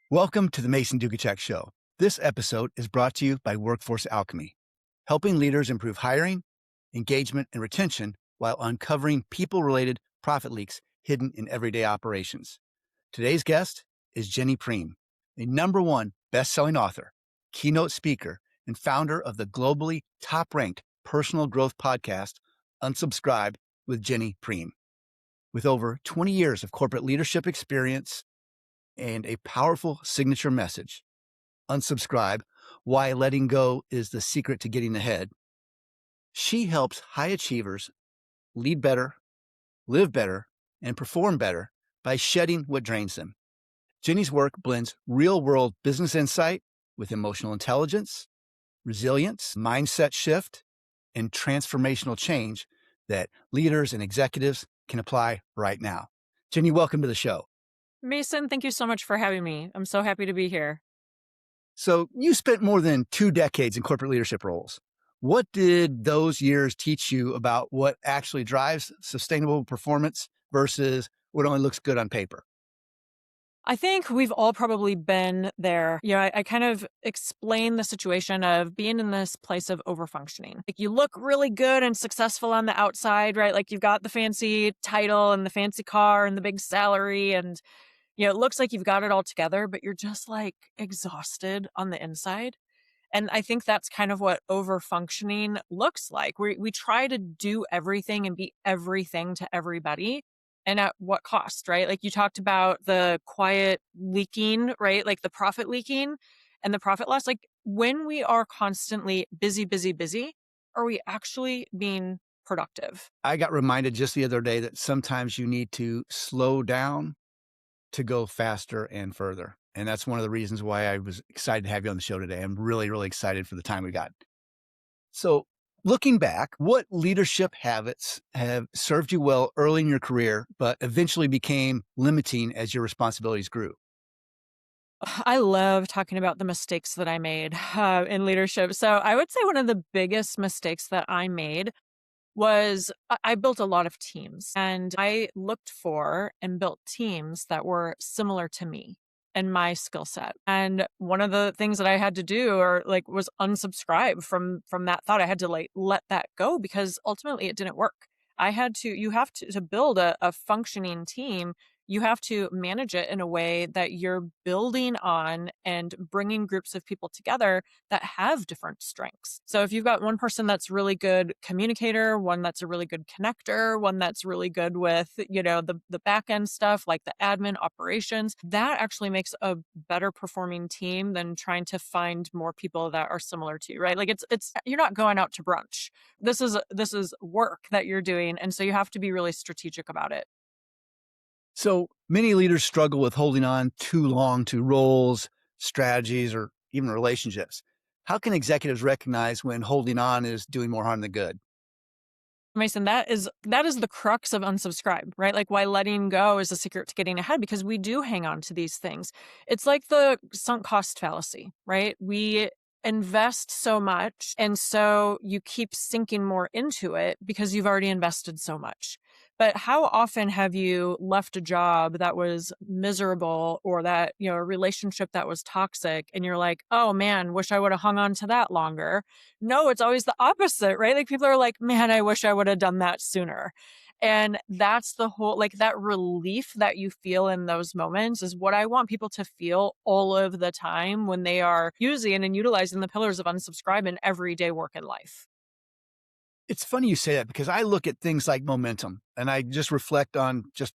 Welcome to the Mason Dukacek Show. This episode is brought to you by Workforce Alchemy, helping leaders improve hiring, engagement, and retention while uncovering people-related profit leaks hidden in everyday operations. Today's guest is Ginny, a #1 best-selling author, keynote speaker, and founder of the globally top-ranked personal growth podcast, Unsubscribe with Ginny. With over 20 years of corporate leadership experience and a powerful signature message, Unsubscribe, Why Letting Go is the Secret to Getting Ahead, she helps high achievers lead better, live better, and perform better by shedding what drains them. Ginny's work blends real-world business insight with emotional intelligence, resilience, mindset shift, and transformational change that leaders and executives can apply right now. Ginny, welcome to the show. Mason, thank you so much for having me. I'm so happy to be here. So you spent more than 2 decades in corporate leadership roles. What did those years teach you about what actually drives sustainable performance versus what only looks good on paper? I think we've all probably been there. I kind of explain the situation of being in this place of overfunctioning. Like you look really good and successful on the outside, right? Like you've got the fancy title and the fancy car and the big salary and it looks like you've got it all together, but you're just like exhausted on the inside. And I think that's kind of what overfunctioning looks like. We try to do everything and be everything to everybody. And at what cost, right? Like you talked about the quiet leaking, right? Like the profit leaking and the profit loss. Like when we are constantly busy, busy, busy, are we actually being productive? I got reminded just the other day that sometimes you need to slow down to go faster and further. And that's one of the reasons why I was excited to have you on the show today. I'm really, really excited for the time we got. So looking back, what leadership habits have served you well early in your career, but eventually became limiting as your responsibilities grew? I love talking about the mistakes that I made in leadership. So I would say one of the biggest mistakes that I made was I built a lot of teams and I looked for and built teams that were similar to me and my skill set. And one of the things that I had to do was unsubscribe from that thought. I had to let that go because ultimately it didn't work. You have to build a functioning team. You have to manage it in a way that you're building on and bringing groups of people together that have different strengths. So if you've got one person that's really good communicator, one that's a really good connector, one that's really good with, the back end stuff like the admin operations, that actually makes a better performing team than trying to find more people that are similar to you, right? Like it's you're not going out to brunch. This is work that you're doing. And so you have to be really strategic about it. So many leaders struggle with holding on too long to roles, strategies, or even relationships. How can executives recognize when holding on is doing more harm than good? Mason, that is the crux of unsubscribe, right? Like why letting go is the secret to getting ahead because we do hang on to these things. It's like the sunk cost fallacy, right? We invest so much and so you keep sinking more into it because you've already invested so much. But how often have you left a job that was miserable or that, a relationship that was toxic and you're like, "Oh man, wish I would have hung on to that longer." No, it's always the opposite, right? Like people are like, "Man, I wish I would have done that sooner." And that's the whole, like that relief that you feel in those moments is what I want people to feel all of the time when they are using and utilizing the pillars of unsubscribe in everyday work and life. It's funny you say that because I look at things like momentum and I just reflect on just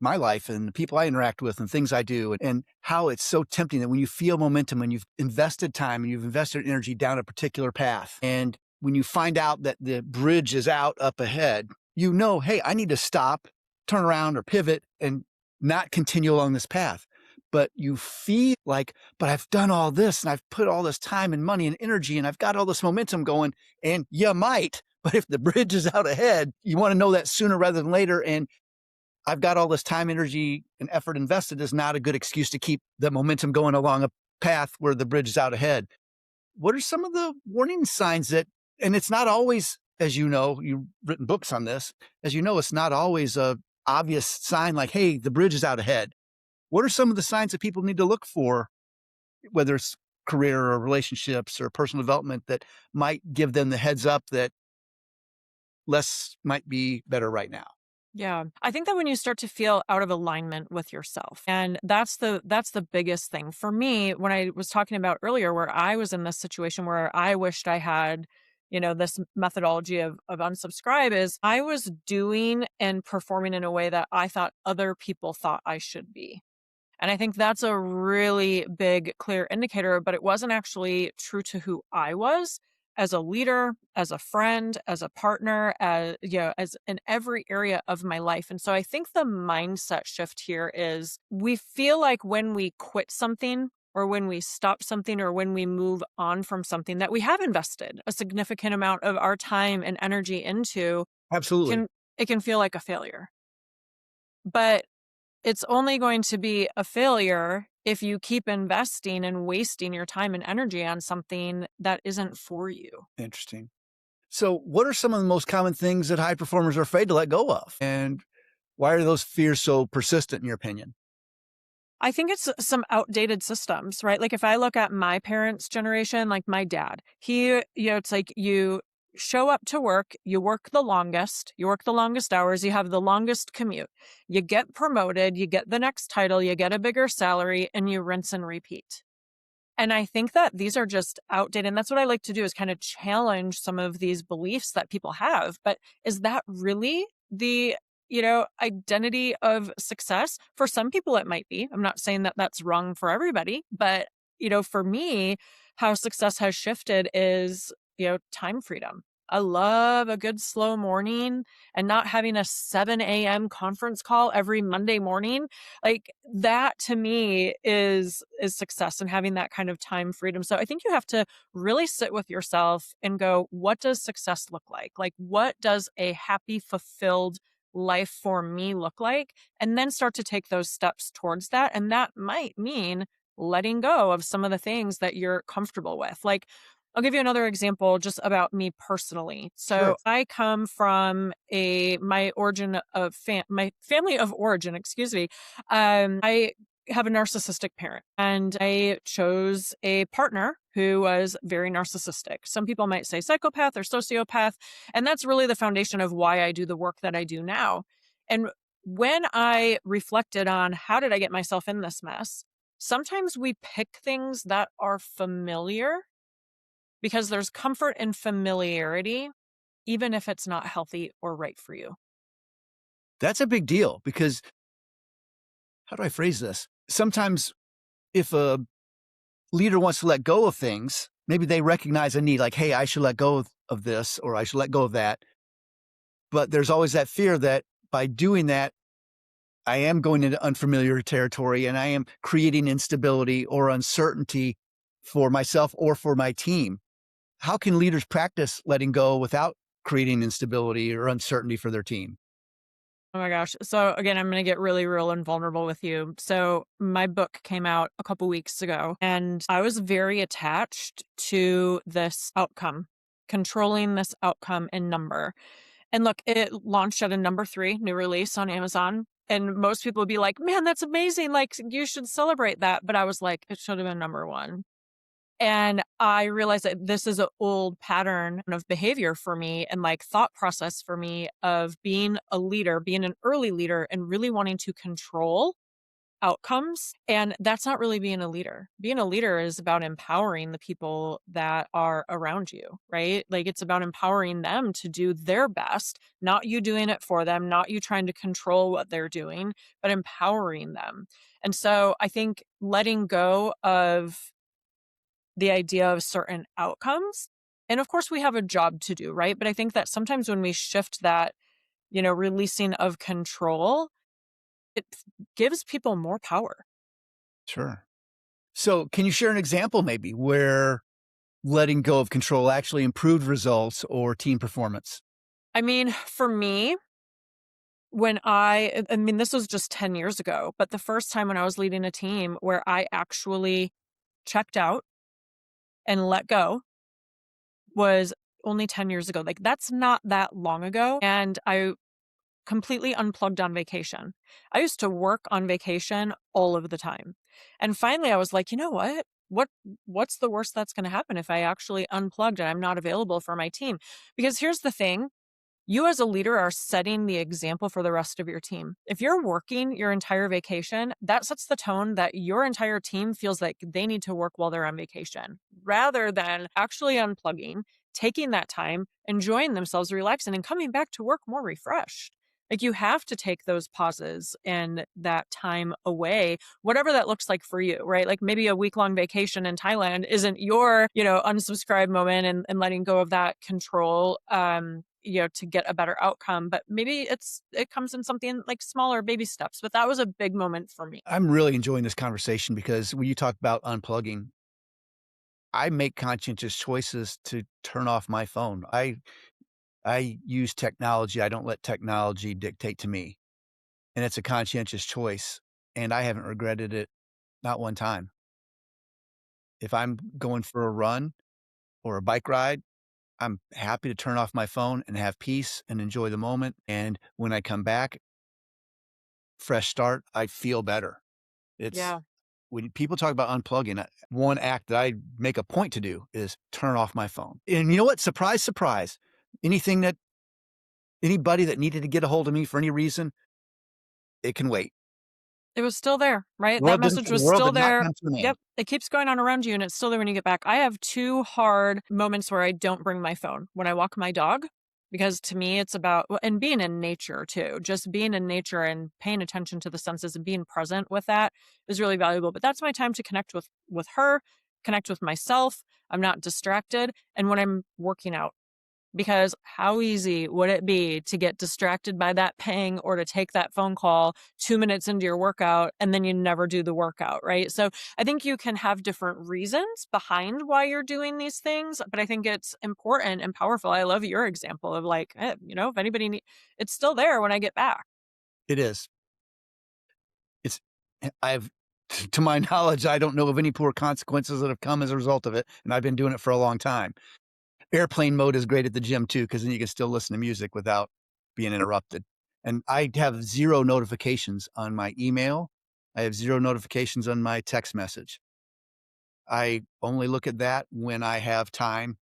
my life and the people I interact with and things I do and how it's so tempting that when you feel momentum, when you've invested time and you've invested energy down a particular path, and when you find out that the bridge is out up ahead, hey, I need to stop, turn around or pivot and not continue along this path. But you feel like, but I've done all this and I've put all this time and money and energy and I've got all this momentum going, and you might, but if the bridge is out ahead, you want to know that sooner rather than later. And I've got all this time, energy, and effort invested is not a good excuse to keep the momentum going along a path where the bridge is out ahead. What are some of the warning signs that, and it's not always, as you know, you've written books on this, as you know, it's not always a obvious sign like, hey, the bridge is out ahead. What are some of the signs that people need to look for, whether it's career or relationships or personal development, that might give them the heads up that less might be better right now? Yeah. I think that when you start to feel out of alignment with yourself, and that's the biggest thing. For me, when I was talking about earlier where I was in this situation where I wished I had, this methodology of unsubscribe is I was doing and performing in a way that I thought other people thought I should be. And I think that's a really big, clear indicator, but it wasn't actually true to who I was as a leader, as a friend, as a partner, as in every area of my life. And so I think the mindset shift here is we feel like when we quit something or when we stop something or when we move on from something that we have invested a significant amount of our time and energy into, Absolutely. can it can feel like a failure. But it's only going to be a failure if you keep investing and wasting your time and energy on something that isn't for you. Interesting. So, what are some of the most common things that high performers are afraid to let go of? And why are those fears so persistent, in your opinion? I think it's some outdated systems, right? Like if I look at my parents' generation, like my dad, it's like you show up to work, you work the longest hours, you have the longest commute, you get promoted, you get the next title, you get a bigger salary, and you rinse and repeat. And I think that these are just outdated. And that's what I like to do is kind of challenge some of these beliefs that people have. But is that really the, identity of success? For some people, it might be. I'm not saying that that's wrong for everybody. But, for me, how success has shifted is, time freedom. I love a good slow morning and not having a 7 a.m. conference call every Monday morning. Like that to me is success and having that kind of time freedom. So I think you have to really sit with yourself and go, what does success look like? Like what does a happy, fulfilled life for me look like? And then start to take those steps towards that. And that might mean letting go of some of the things that you're comfortable with. Like I'll give you another example just about me personally. Sure. So I come from my family of origin, excuse me. I have a narcissistic parent and I chose a partner who was very narcissistic. Some people might say psychopath or sociopath. And that's really the foundation of why I do the work that I do now. And when I reflected on how did I get myself in this mess, sometimes we pick things that are familiar because there's comfort in familiarity, even if it's not healthy or right for you. That's a big deal because how do I phrase this? Sometimes if a leader wants to let go of things, maybe they recognize a need like, hey, I should let go of this or I should let go of that. But there's always that fear that by doing that, I am going into unfamiliar territory and I am creating instability or uncertainty for myself or for my team. How can leaders practice letting go without creating instability or uncertainty for their team? Oh my gosh. So again, I'm going to get really real and vulnerable with you. So my book came out a couple weeks ago and I was very attached to this outcome, controlling this outcome and number. And look, it launched at a number 3 new release on Amazon. And most people would be like, man, that's amazing. Like, you should celebrate that. But I was like, it should have been number 1. And I realized that this is an old pattern of behavior for me and like thought process for me of being a leader, being an early leader and really wanting to control outcomes. And that's not really being a leader. Being a leader is about empowering the people that are around you, right? Like it's about empowering them to do their best, not you doing it for them, not you trying to control what they're doing, but empowering them. And so I think letting go of the idea of certain outcomes. And of course, we have a job to do, right? But I think that sometimes when we shift that, releasing of control, it gives people more power. Sure. So, can you share an example maybe where letting go of control actually improved results or team performance? I mean, for me, I mean, this was just 10 years ago, but the first time when I was leading a team where I actually checked out and let go was only 10 years ago. Like, that's not that long ago. And I completely unplugged on vacation. I used to work on vacation all of the time. And finally I was like, "You know what? What's the worst that's going to happen if I actually unplugged and I'm not available for my team?" Because here's the thing, you as a leader are setting the example for the rest of your team. If you're working your entire vacation, that sets the tone that your entire team feels like they need to work while they're on vacation rather than actually unplugging, taking that time, enjoying themselves, relaxing, and coming back to work more refreshed. Like you have to take those pauses and that time away, whatever that looks like for you, right? Like maybe a week long vacation in Thailand isn't your, unsubscribe moment and letting go of that control. To get a better outcome, but maybe it comes in something like smaller baby steps, but that was a big moment for me. I'm really enjoying this conversation because when you talk about unplugging, I make conscientious choices to turn off my phone. I use technology. I don't let technology dictate to me. And it's a conscientious choice. And I haven't regretted it not one time. If I'm going for a run or a bike ride, I'm happy to turn off my phone and have peace and enjoy the moment. And when I come back, fresh start, I feel better. It's Yeah. when people talk about unplugging, one act that I make a point to do is turn off my phone. And you know what? Surprise, surprise. Anything that anybody that needed to get a hold of me for any reason, it can wait. It was still there, right? That message The was world still did not there. come to an end. Yep, it keeps going on around you, and it's still there when you get back. I have 2 hard moments where I don't bring my phone. When I walk my dog, because to me it's about and being in nature too. Just being in nature and paying attention to the senses and being present with that is really valuable, but that's my time to connect with her, connect with myself. I'm not distracted, and when I'm working out. Because how easy would it be to get distracted by that ping or to take that phone call 2 minutes into your workout and then you never do the workout, right? So I think you can have different reasons behind why you're doing these things, but I think it's important and powerful. I love your example of like, if anybody it's still there when I get back. It is. It's I've to my knowledge, I don't know of any poor consequences that have come as a result of it, and I've been doing it for a long time. Airplane mode is great at the gym too, because then you can still listen to music without being interrupted. And I have 0 notifications on my email. I have 0 notifications on my text message. I only look at that when I have time,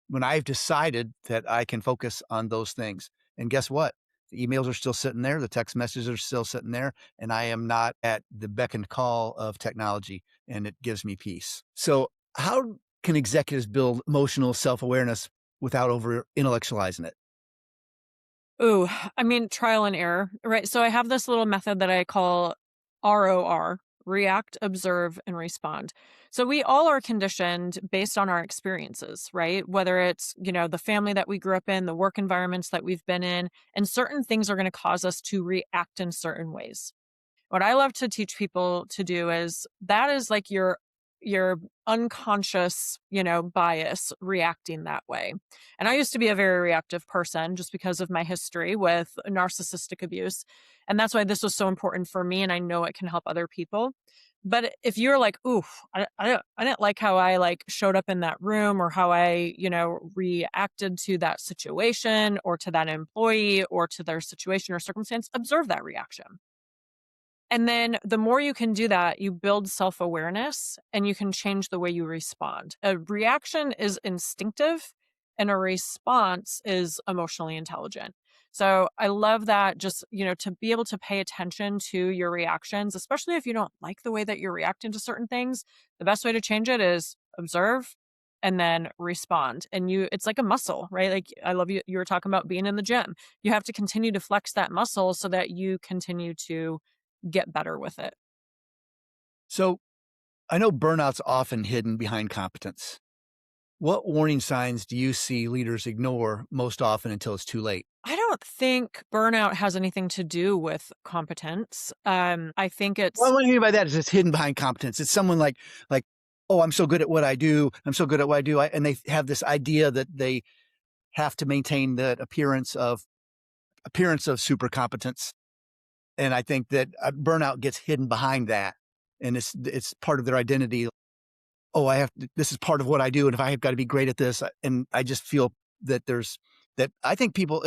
when I've decided that I can focus on those things. And guess what? The emails are still sitting there, the text messages are still sitting there, and I am not at the beck and call of technology, and it gives me peace. So, how can executives build emotional self-awareness without over intellectualizing it? Ooh, I mean, trial and error, right? So I have this little method that I call ROR, react, observe, and respond. So we all are conditioned based on our experiences, right? Whether it's, the family that we grew up in, the work environments that we've been in, and certain things are going to cause us to react in certain ways. What I love to teach people to do is that is like your unconscious, bias reacting that way. And I used to be a very reactive person just because of my history with narcissistic abuse. And that's why this was so important for me. And I know it can help other people. But if you're like, oof, I didn't like how I like showed up in that room or how I, reacted to that situation or to that employee or to their situation or circumstance, observe that reaction. And then the more you can do that, you build self awareness and you can change the way you respond. A reaction is instinctive and a response is emotionally intelligent. So I love that just, to be able to pay attention to your reactions, especially if you don't like the way that you're reacting to certain things. The best way to change it is observe and then respond. And it's like a muscle, right? Like I love you were talking about being in the gym. You have to continue to flex that muscle so that you continue to get better with it. So, I know burnout's often hidden behind competence. What warning signs do you see leaders ignore most often until it's too late? I don't think burnout has anything to do with competence. I think Well, it's what I mean by that is it's hidden behind competence. It's someone like, "Oh, I'm so good at what I do. I'm so good at what I do." And they have this idea that they have to maintain that appearance of super competence. And I think that burnout gets hidden behind that, and it's part of their identity. "Oh, I have to, this is part of what I do, and if I have got to be great at this," and I just feel that there's that I think people.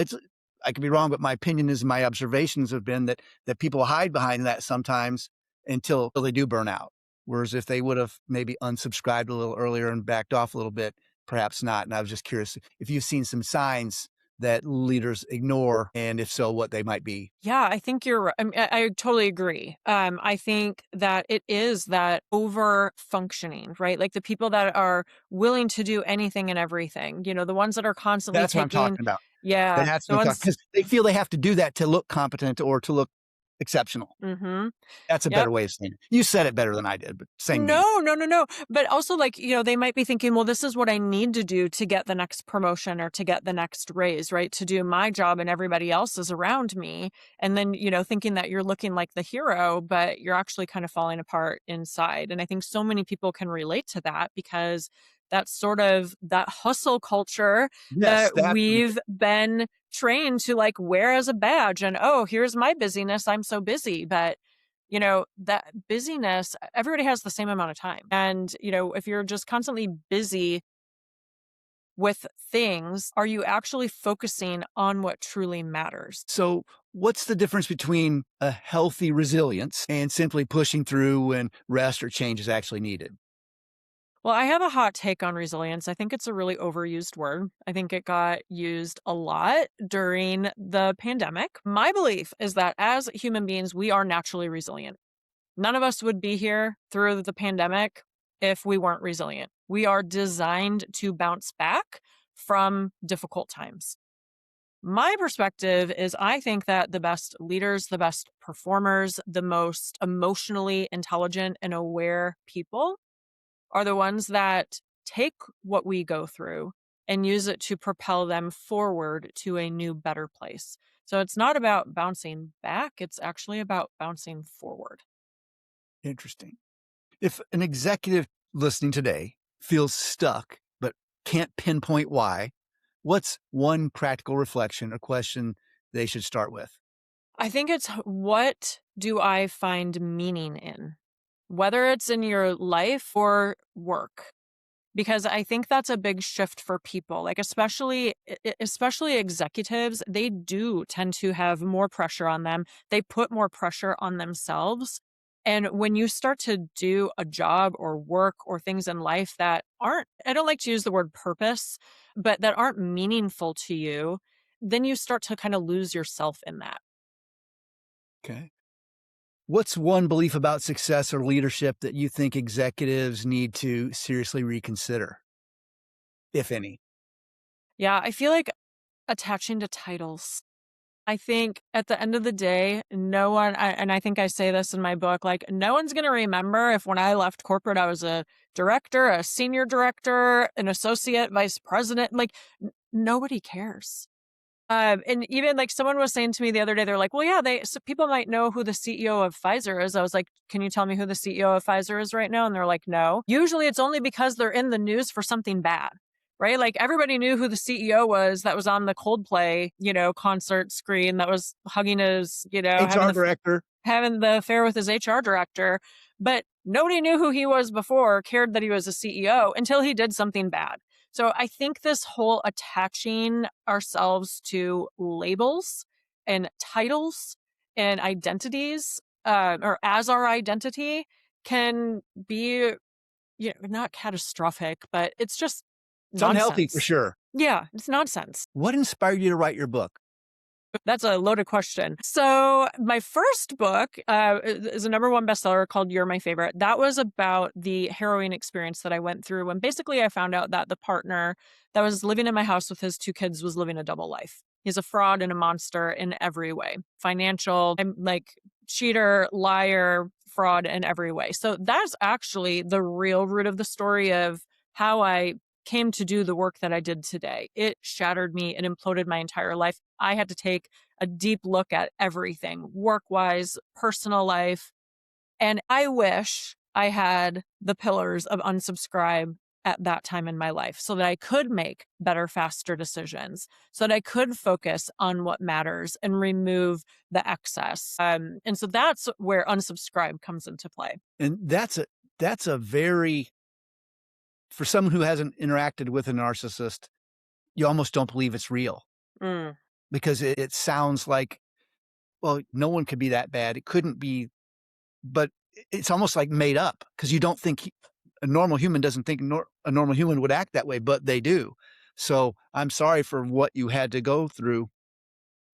I could be wrong, but my opinion is my observations have been that people hide behind that sometimes until they do burn out. Whereas if they would have maybe unsubscribed a little earlier and backed off a little bit, perhaps not. And I was just curious if you've seen some signs that leaders ignore, and if so, what they might be. Yeah, I think you're right. I totally agree. I think that it is that over functioning, right? Like the people that are willing to do anything and everything, the ones that are constantly That's what I'm taking, talking about. yeah, That's the what I'm talking ones, because they feel they have to do that to look competent or to look exceptional. mm-hmm. That's a Yep. better way of saying it. You said it better than I did, but same meaning. No, no, no, no. But also, like, they might be thinking, well, this is what I need to do to get the next promotion or to get the next raise, right? To do my job and everybody else is around me. And then, thinking that you're looking like the hero, but you're actually kind of falling apart inside. And I think so many people can relate to that because that's sort of that hustle culture Yes, that that's what we've been trained to like wear as a badge. And oh, here's my busyness. I'm so busy. But that busyness, everybody has the same amount of time. And, if you're just constantly busy with things, are you actually focusing on what truly matters? So, what's the difference between a healthy resilience and simply pushing through when rest or change is actually needed? Well, I have a hot take on resilience. I think it's a really overused word. I think it got used a lot during the pandemic. My belief is that as human beings, we are naturally resilient. None of us would be here through the pandemic if we weren't resilient. We are designed to bounce back from difficult times. My perspective is I think that the best leaders, the best performers, the most emotionally intelligent and aware people are the ones that take what we go through and use it to propel them forward to a new, better place. So it's not about bouncing back, it's actually about bouncing forward. Interesting. If an executive listening today feels stuck but can't pinpoint why, what's one practical reflection or question they should start with? I think it's what do I find meaning in? Whether it's in your life or work. Because I think that's a big shift for people, like especially executives, they do tend to have more pressure on them. They put more pressure on themselves. And when you start to do a job or work or things in life that aren't, I don't like to use the word purpose, but that aren't meaningful to you, then you start to kind of lose yourself in that. Okay. What's one belief about success or leadership that you think executives need to seriously reconsider, if any? Yeah, I feel like attaching to titles. I think at the end of the day, no one, and I think I say this in my book, like, no one's going to remember if when I left corporate, I was a director, a senior director, an associate vice president. Like, nobody cares. And even like someone was saying to me the other day, they're like, well, yeah, so people might know who the CEO of Pfizer is. I was like, can you tell me who the CEO of Pfizer is right now? And they're like, no. Usually it's only because they're in the news for something bad, right? Like everybody knew who the CEO was that was on the Coldplay, concert screen that was hugging his, HR director. having the affair with his HR director. But nobody knew who he was before, cared that he was a CEO until he did something bad. So I think this whole attaching ourselves to labels and titles and identities, or as our identity, can be, not catastrophic, but it's just It's unhealthy for nonsense. sure. Yeah, it's nonsense. What inspired you to write your book? That's a loaded question. So my first book is a number one bestseller called You're My Favorite. That was about the harrowing experience that I went through when basically I found out that the partner that was living in my house with his two kids was living a double life. He's a fraud and a monster in every way. Financial, I'm like cheater, liar, fraud in every way. So that's actually the real root of the story of how I came to do the work that I did today. It shattered me and imploded my entire life. I had to take a deep look at everything, work wise, personal life. And I wish I had the pillars of unsubscribe at that time in my life so that I could make better, faster decisions, so that I could focus on what matters and remove the excess. And so that's where unsubscribe comes into play. And that's a very for someone who hasn't interacted with a narcissist, you almost don't believe it's real. Mm. because it sounds like, well, no one could be that bad. It couldn't be, but it's almost like made up because you don't think a normal human doesn't think a normal human would act that way, but they do. So I'm sorry for what you had to go through,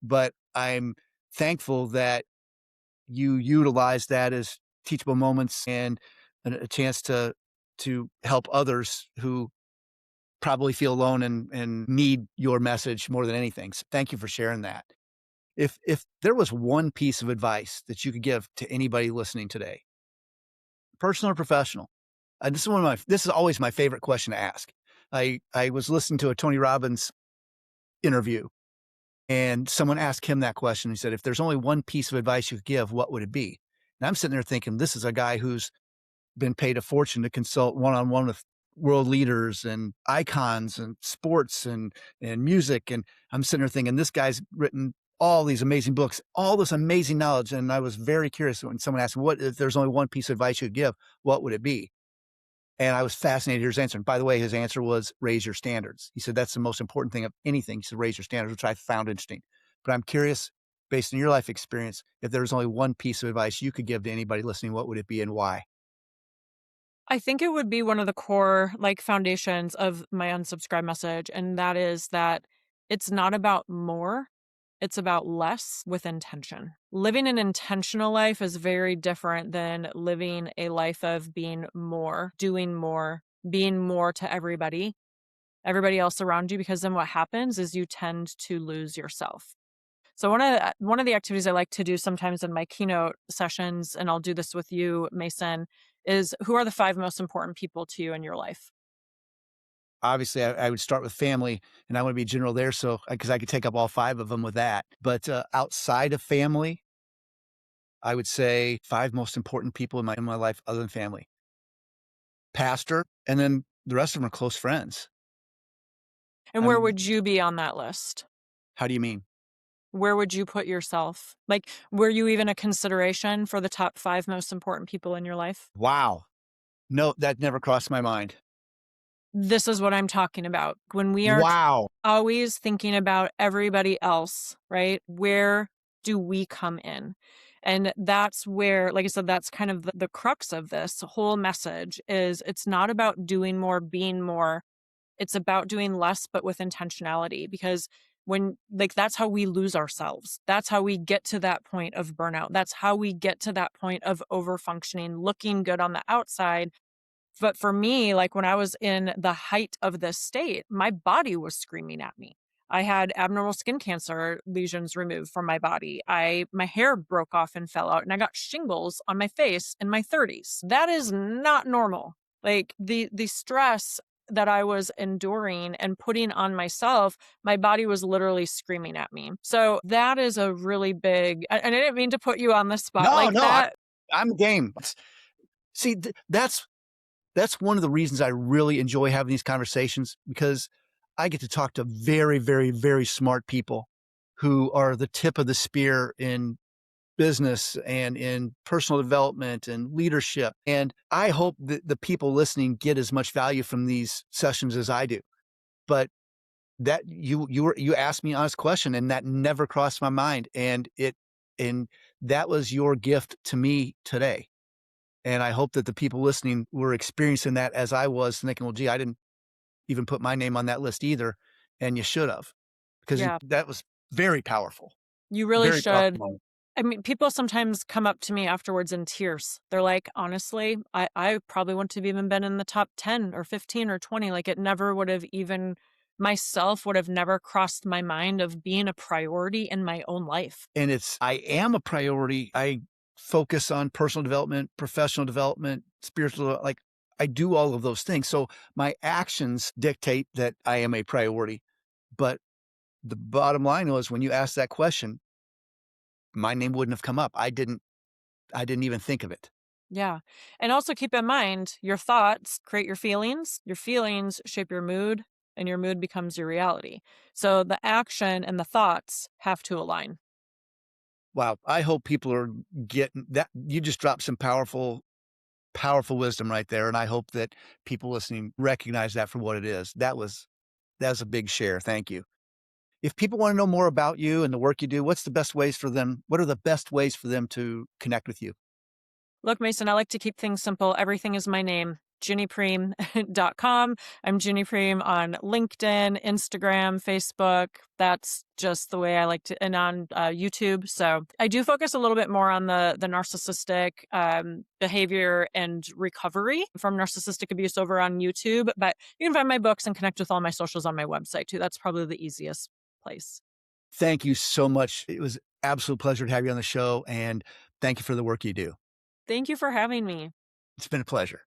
but I'm thankful that you utilize that as teachable moments and a chance to help others who probably feel alone and need your message more than anything. So thank you for sharing that. If there was one piece of advice that you could give to anybody listening today, personal or professional, this is always my favorite question to ask. I was listening to a Tony Robbins interview, and someone asked him that question. He said, "If there's only one piece of advice you could give, what would it be?" And I'm sitting there thinking, this is a guy who's been paid a fortune to consult one-on-one with world leaders and icons and sports and music. And I'm sitting there thinking, this guy's written all these amazing books, all this amazing knowledge. And I was very curious when someone asked me, what if there's only one piece of advice you could give, what would it be? And I was fascinated to hear his answer. And by the way, his answer was raise your standards. He said, that's the most important thing of anything. He said, raise your standards, which I found interesting. But I'm curious, based on your life experience, if there was only one piece of advice you could give to anybody listening, what would it be and why? I think it would be one of the core, like, foundations of my unsubscribe message, and that is that it's not about more, it's about less with intention. Living an intentional life is very different than living a life of being more, doing more, being more to everybody else around you, because then what happens is you tend to lose yourself. So one of the activities I like to do sometimes in my keynote sessions, and I'll do this with you, Mason, is who are the 5 most important people to you in your life? Obviously, I would start with family, and I want to be general there. So, because I could take up all five of them with that. But outside of family, I would say five most important people in my life other than family: pastor, and then the rest of them are close friends. And where Um, would you be on that list? how do you mean? Where would you put yourself? Like, were you even a consideration for the top 5 most important people in your life? Wow, no, that never crossed my mind. This is what I'm talking about. When we are Wow. always thinking about everybody else, right? Where do we come in? And that's where, like I said, that's kind of the crux of this whole message is it's not about doing more, being more. It's about doing less, but with intentionality. Because when, like, that's how we lose ourselves. That's how we get to that point of burnout. That's how we get to that point of over functioning, looking good on the outside, but for me, like, when I was in the height of this state, my body was screaming at me. I had abnormal skin cancer lesions removed from my body. My hair broke off and fell out, and I got shingles on my face in my 30s. That is not normal. Like, the stress that I was enduring and putting on myself, my body was literally screaming at me. So that is a really big, and I didn't mean to put you on the spot No, like no, that. I'm game. See, that's one of the reasons I really enjoy having these conversations because I get to talk to very, very, very smart people who are the tip of the spear in business and in personal development and leadership. And I hope that the people listening get as much value from these sessions as I do. But that you asked me an honest question and that never crossed my mind. And that was your gift to me today. And I hope that the people listening were experiencing that as I was thinking, well, gee, I didn't even put my name on that list either. And you should have, because Yeah, that was very powerful, you really very powerful should. moment. I mean, people sometimes come up to me afterwards in tears. They're like, honestly, I probably wouldn't have even been in the top 10 or 15 or 20. Like, it never would have even, myself would have never crossed my mind of being a priority in my own life. And I am a priority. I focus on personal development, professional development, spiritual, like I do all of those things. So my actions dictate that I am a priority. But the bottom line was when you asked that question, my name wouldn't have come up. I didn't even think of it. Yeah. And also keep in mind your thoughts create your feelings shape your mood becomes your reality. So the action and the thoughts have to align. Wow. I hope people are getting that. You just dropped some powerful, powerful wisdom right there. And I hope that people listening recognize that for what it is. That was a big share. Thank you. If people want to know more about you and the work you do, what's the best ways for them? What are the best ways for them to connect with you? Look, Mason, I like to keep things simple. Everything is my name, ginnypreem.com. I'm Ginny Preem on LinkedIn, Instagram, Facebook. That's just the way I like to, and on YouTube. So I do focus a little bit more on the narcissistic behavior and recovery from narcissistic abuse over on YouTube. But you can find my books and connect with all my socials on my website too. That's probably the easiest place. Thank you so much. It was absolute pleasure to have you on the show, and thank you for the work you do. Thank you for having me. It's been a pleasure.